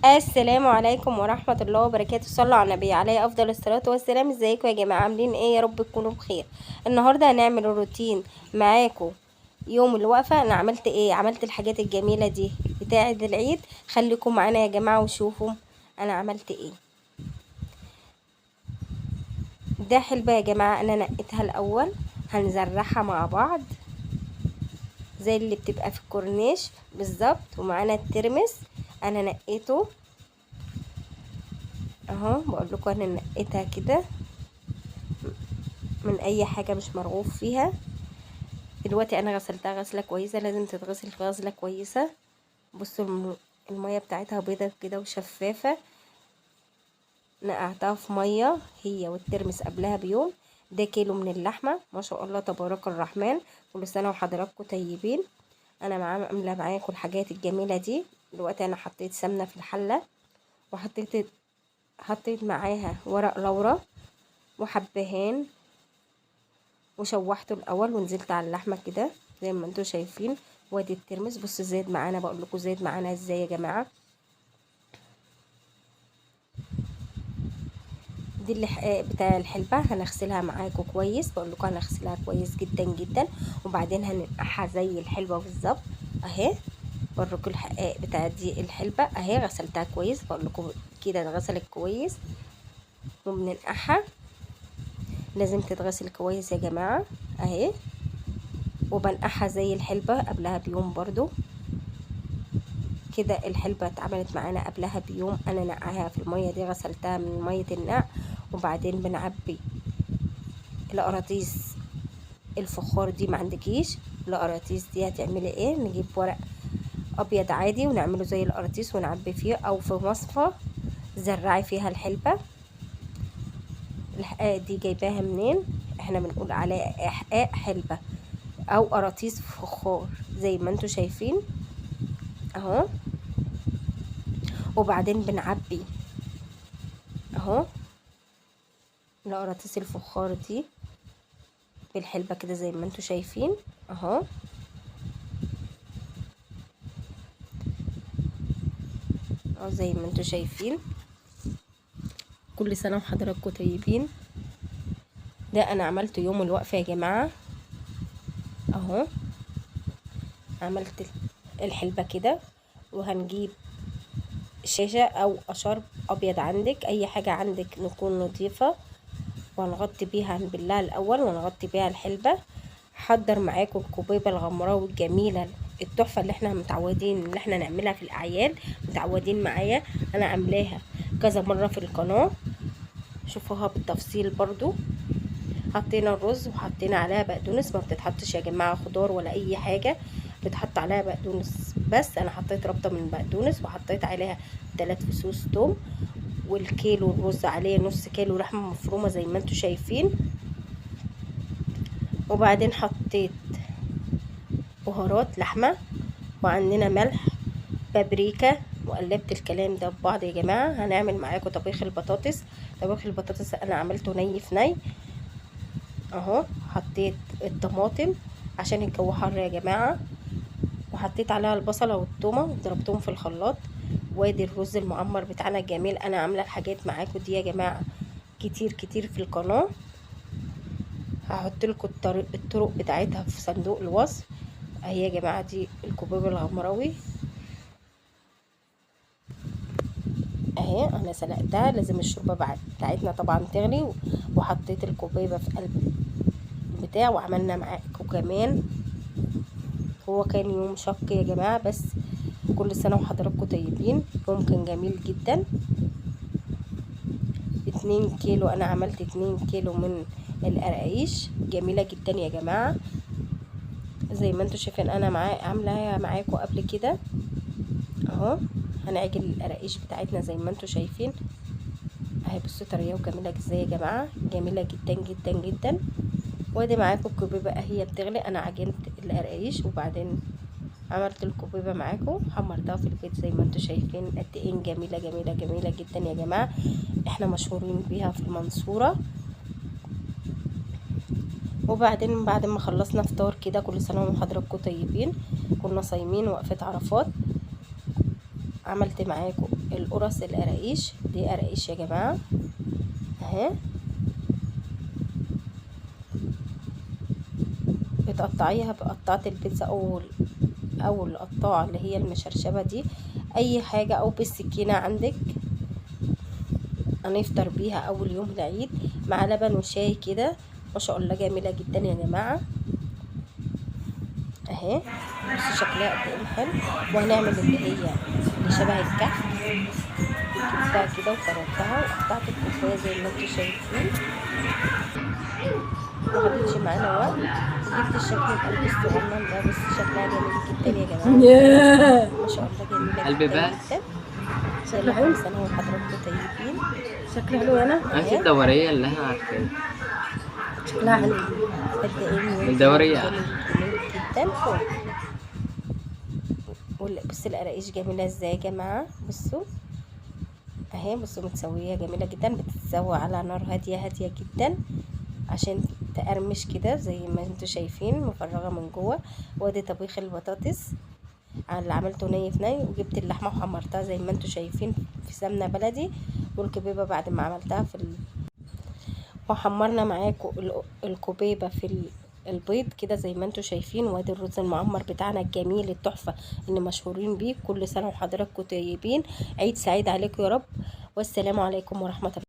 السلام عليكم ورحمة الله وبركاته. صلوا على النبي عليه أفضل الصلاة والسلام. ازيكم يا جماعة؟ عاملين ايه؟ يا رب تكونوا بخير. النهاردة هنعمل الروتين معاكم يوم الوقفة. أنا عملت ايه؟ عملت الحاجات الجميلة دي بتاعة العيد. خليكم معانا يا جماعة وشوفوا أنا عملت ايه. ده حلبة يا جماعة، أنا نقيتها الأول، هنزرعها مع بعض زي اللي بتبقى في الكورنيش بالظبط. ومعانا الترمس أنا نقيته اهو، بقول لكم انا نقيتها كده من اي حاجه مش مرغوب فيها. دلوقتي انا غسلتها غسله كويسه، لازم تتغسل غسله كويسه. بصوا الميه بتاعتها بيضه كده وشفافه. نقعتها في ميه هي والترمس قبلها بيوم. ده كيلو من اللحمه، ما شاء الله تبارك الرحمن. كل سنه وحضراتكم طيبين. انا عامله معاكم الحاجات الجميله دي. دلوقتي انا حطيت سمنه في الحله، حطيت معاها ورق لورا وحبهان، وشوحته الاول ونزلت على اللحمه كده زي ما انتم شايفين. وادي الترمس، بصوا زاد معانا، بقول لكم زاد معانا ازاي يا جماعه. دي اللحقاق بتاع الحلبه، هنغسلها معاكم كويس. بقول لكم هنغسلها كويس جدا جدا، وبعدين هننقعها زي الحلبه بالظبط اهي. بوريكم الحقاق بتاع دي الحلبه اهي، غسلتها كويس. بقول لكم كده اتغسلت كويس. وبننقعها، لازم تتغسل كويس يا جماعه اهي. وبنقعها زي الحلبه قبلها بيوم برضو كده. الحلبة اتعملت معانا قبلها بيوم، انا نقعها في المية دي، غسلتها من مية النقع. وبعدين بنعبي القراطيس الفخار دي. ما عندكيش القراطيس دي هتعملي ايه؟ نجيب ورق ابيض عادي ونعمله زي القراطيس ونعبي فيه، او في مصفى زرعي فيها الحلبة. الحقائق دي جايباها منين؟ احنا بنقول عليها احقاق حلبة او قراطيس فخار زي ما انتوا شايفين اهو. وبعدين بنعبي اهو القراطيس الفخار دي بالحلبة كده زي ما انتوا شايفين اهو. زي ما انتوا شايفين. كل سنة وحضراتكم طيبين. ده انا عملته يوم الوقفة يا جماعة اهو. عملت الحلبة كده، وهنجيب شاشة او اشرب ابيض، عندك اي حاجة عندك نكون نظيفة، وهنغطي بيها، هنبلها الاول ونغطي بيها الحلبة. حضر معاكم الكوبيبة الغمراوي الجميلة التحفة اللي احنا متعودين ان احنا نعملها في الاعياد. متعودين معايا، انا عاملاها كذا مرة في القناة، شوفوها بالتفصيل برضو. حطينا الرز وحطينا عليها بقدونس. ما بتتحطش يا جماعة خضار ولا اي حاجة، بتحط عليها بقدونس بس. انا حطيت ربطة من بقدونس، وحطيت عليها 3 فصوص توم. والكيلو الرز عليه نص كيلو لحمة مفرومة زي ما انتوا شايفين. وبعدين حطيت بهارات لحمة، وعندنا ملح، بابريكا، وقلبت الكلام ده ببعض يا جماعة. هنعمل معاكم طبيخ البطاطس. طبيخ البطاطس انا عملته ني في ني اهو. حطيت الطماطم عشان الجو حر يا جماعة، وحطيت عليها البصلة والثومة وضربتهم في الخلاط. وادي الرز المعمر بتاعنا الجميل. انا عاملة الحاجات معاكم دي يا جماعة كتير كتير في القناة. هحط لكم الطرق بتاعتها في صندوق الوصف اهي يا جماعة. دي الكوبيبة الغمراوي اهي، انا سلقتها. لازم الشوربه بتاعتنا طبعا تغلي. وحطيت الكوبيبه في قلب البتاع، وعملنا معاكم كمان. هو كان يوم شق يا جماعه، بس كل سنه وحضراتكم طيبين. يوم كان جميل جدا. 2 كيلو، انا عملت 2 كيلو من القراقيش جميله جدا يا جماعه. زي ما انتوا شايفين انا عاملاها معاكم قبل كده اهو. هنعجن القراقيش بتاعتنا زي ما انتوا شايفين اهي. بصوا طريه وجميله ازاي يا جماعه، جميله جدا جدا جدا. وادي معاكم الكوبيبه اهي بتغلي. انا عجنت القراقيش وبعدين عملت الكوبيبه معاكم، حمرتها في البيت زي ما انتوا شايفين قد ايه جميله جميله جميله جدا يا جماعه. احنا مشهورين بيها في المنصوره. وبعدين بعد ما خلصنا فطار كده، كل سنه وحضراتكم طيبين، كنا صايمين وقفه عرفات. عملت معاكم القرص القراقيش، دي قراقيش يا جماعه اهي، بتقطعيها بقطعه البيتزا او القطاعه اللي هي المشرشبه دي، اي حاجه، او بالسكينه عندك. هنفطر بيها اول يوم العيد مع لبن وشاي كده، ما شاء الله جميله جدا يا جماعه اهي. بصوا شكلها قد ايه حلو. وهنعمل اللي هي اللي شبه الكحك، جبتها كده وفردتها وقطعت الكوبايه زي ما انتم شايفين، مخدتش معانا وقت. وجبت الشكل القلب الصغنن ده، بس شكلها جميل جدا يا جماعه ما شاء الله، جميله جدا جدا. شكله حلو. سنه وحضراتكم طيبين. شكله حلو. انا عارفه الدوريه اللي احنا عارفينها، شكلها حلو قد ايه. الدوريه جميل جدا. بصوا القراقيش جميله ازاي يا جماعه، بصوا اهي، بصوا متسويه جميله جدا، بتتسوى على نار هاديه هاديه جدا عشان تقرمش كده زي ما انتوا شايفين، مفرغه من جوه. وادي طبيخ البطاطس اللي عملته ني في ني، وجبت اللحمه وحمرتها زي ما انتوا شايفين في سمنه بلدي، والكبيبه بعد ما عملتها وحمرنا معاكم الكبيبه في البيض كده زي ما انتوا شايفين. وادي الرز المعمر بتاعنا الجميل التحفه اللي مشهورين بيه. كل سنه وحضراتكم طيبين، عيد سعيد عليكم يا رب، والسلام عليكم ورحمه الله.